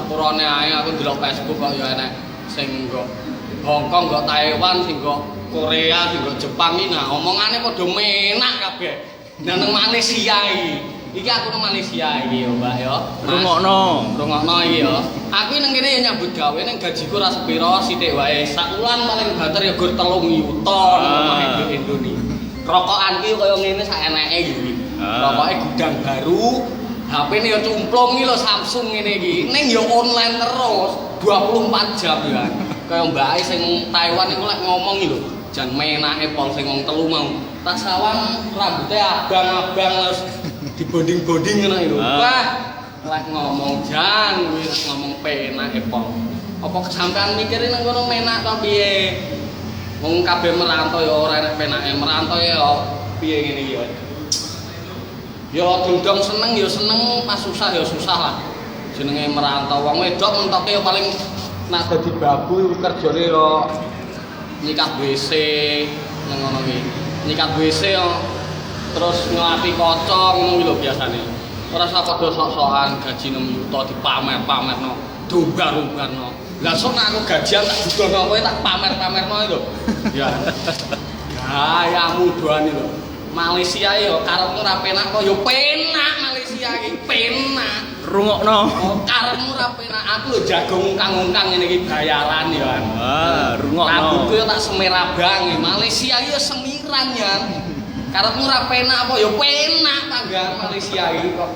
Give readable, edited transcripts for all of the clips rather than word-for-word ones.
sepurane ae aku ndelok Facebook kok ya enek sing nggo Hong Kong, nggo Taiwan, sing nggo Korea, sing nggo Jepang iki nah omongane padha menak kabeh. Nah nang Malaysia iki aku nang Malaysia iki yo Mbak yo. Rungokno iki yo. Aku nang kene ya nyambut gawe ning gajiku ora sepiro sithik wae. Sak wulan paling banter ya gur 3 yuta nang Indonesia. Rokokan ki kaya ngene sak eneke iki. Rokoke gudang baru. HP-ne ya cumplung iki lho Samsung ngene iki. Ning ya online terus 24 jam ya. Kaya mbake sing Taiwan iku lek ngomong iki lho, jan menake pol sing wong telu mau. Tas sawang rambute abang-abang terus dibonding-bonding ngono iki lho. Wah, lek ngomong jan wis ngomong penake pol. Apa kesampean mikire nang kono menak to piye? Wong kabeh merantau ya ora enek penake, merantau ya piye ngene iki ya. Ya dongdong seneng ya seneng, pas susah ya susah lah. Jenenge merantau wong wedok mentoke ya paling nak dadi babu kerjane ya nyikat WC nang ngono iki. Nyikat WC ya terus ngelatih kaca ngono iki lho biasane. Ora usah padha sok-sokan gaji 6 juta dipamer-pamerno, dombar-dombarno. Lah sok aku gajian tak dudono kowe tak pamer-pamerno lho. Ya. Gayamu doane lho. Malaysia yo karepmu ora penak kok yo penak Malaysia iki penak. Rungokno. Oh, karepmu ora penak aku lho jago ngungkang-ngungkang ngene iki bayaran yo. Rungokno. Rambutku yo tak semir abang. Malaysia yo semiran ya. Karepmu ora penak apa yo penak tangga Malaysia iki kok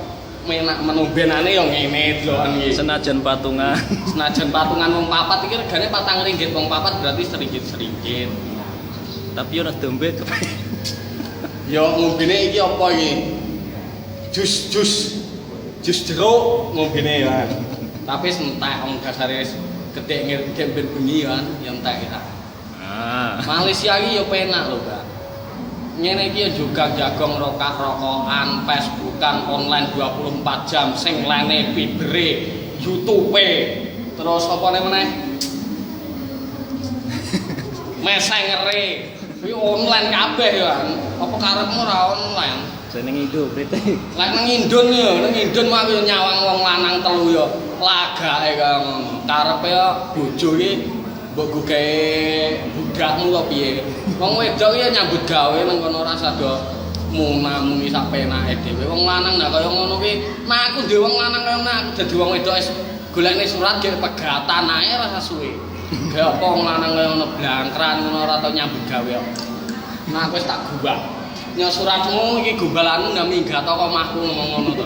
menak menumbenane yo ngene delokan iki. Senajan patungan. Senajan patungan wong papat iki regane Rp4 wong papat berarti sedikit-sedikit. Tapi yo nek dompet ya ngombene iki apa iki? Jus jeruk ngombene ya. Tapi entek wong dasare wis gedhe ngedhe ben bengi ya entek kita. Malaysia iki ya penak lho, Mbak. Ngene iki ya juga jagong rokok-rokokan, Facebookan online 24 jam sing lene Bibere, YouTube, terus apa meneh? Mesengere. Kuwi online kabeh ya. Apa karepmu ora online? jeneng Indo Brite. Lek nang Indon yo, nang Indon mah nyawang wong lanang telu yo. Lagake kaya ngono. Karepe yo bojo iki mbok gogae budakmu kok piye. Wong wedok ya nyambut gawe nang kono ora sado muni sak penake dhewe. Wong lanang nah kaya ngono ki, nah aku dhewe wong lanang kaya ngono aku dadi wong wedok wis golekne surat ge pegatan ae rasa suwe. Kaya apa wong lanang kaya ngono blangkran ngono ora tau nyambut gawe kok. Nah aku wis tak gubah. Nya suratmu iki gombalanmu ndak minggat kok omahku ngomong ngono to.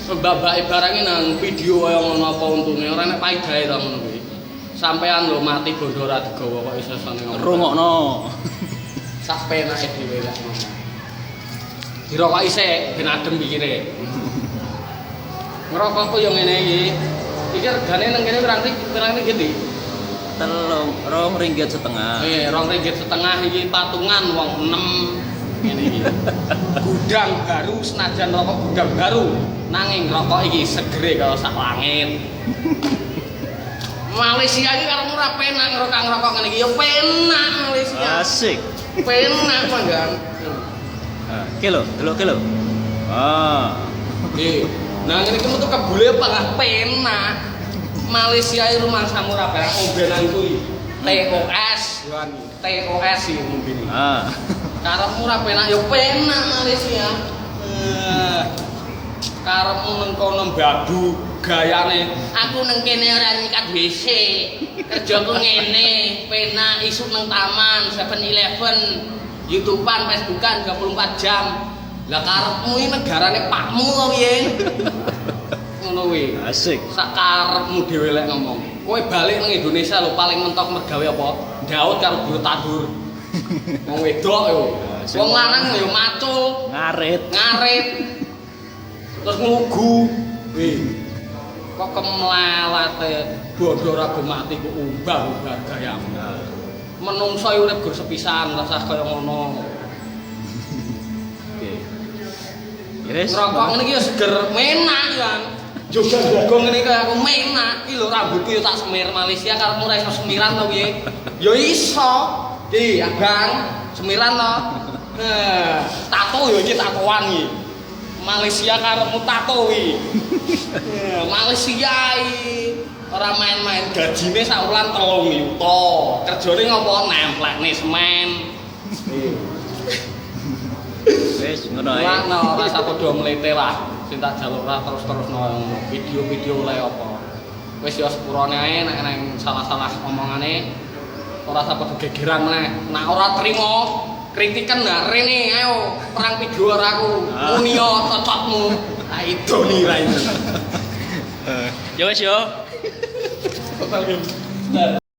Mbak-mbake barange nang video kaya ngono apa untune ora nek paedahe to ngono kuwi. Sampean lho mati bondo ora digawa kok iso sone ngomong. Rungokno. Sak penake dhewe lek ngono. Dirokok isik ben adem pikire. Ngerokokku yo ngene iki. Iki regane nang kene pirang ringgit. Rp2,5. Rp2,5 iki patungan wong 6 ngene iki. Gudang baru senajan rokok gudang baru nanging rokok iki segere kaya sak langit. Malaysia iki karo ora penak ngerokok ngene iki ya penak Malaysia. Asik. Penak manggan. Kilo, delok kilo. Nah ngene iki metu kebule apa penak. Malaysia itu rumah samura barang ombenan kuwi. TOS. TOS iki ngombene. Karepmu ora penak ya penak Malaysia. Karepmu nang kono babu gayane. Aku nang kene ora nyikat WC. Kerjaku ngene, penak isuk nang taman 7-Eleven, YouTube-an, Facebook-an 24 jam. Lah karepmu iki negarane pakmu to piye? Ngono kuwi. Asik. Sak karepmu dhewe lek ngomong. Kowe balik nang Indonesia lho paling mentok mergawe apa? Daud karo buru tadur. Wong wedok yo. Wong lanang yo macul, ngarit. Terus nglugu. Kok kemlelate bondo ora mati kok umbah gayamu. Menungso urip gur sepisan rasah kaya ngono. Oke. Wis. Ngrokok ngene iki yo seger menak kan. Jogo ngene kaya aku menak. Iki lho rambutku yo tak semir Malaysia karepmu ora iso semiran to piye? Yo iso. Abang, semiran to. Tato yo iki tatoan iki. Malaysia karepmu tato iki. Malaysia iki ora main-main gajine sak wulan 3 juta. Kerjane ngopo nemplekne semen. Wis ngono ae. Ora usah padha mlete lah. Sing tak jaluk ra terus-terusno video-video oleh apa. Wis ya sepurane ae nek nang salah-salah omongane ora usah padha gegeran meneh. Nek ora trimo kritikan nah rene ayo perang video karo aku. Muni yo cocokmu. Ha idoni ra itu. Ya wis yo. Total game.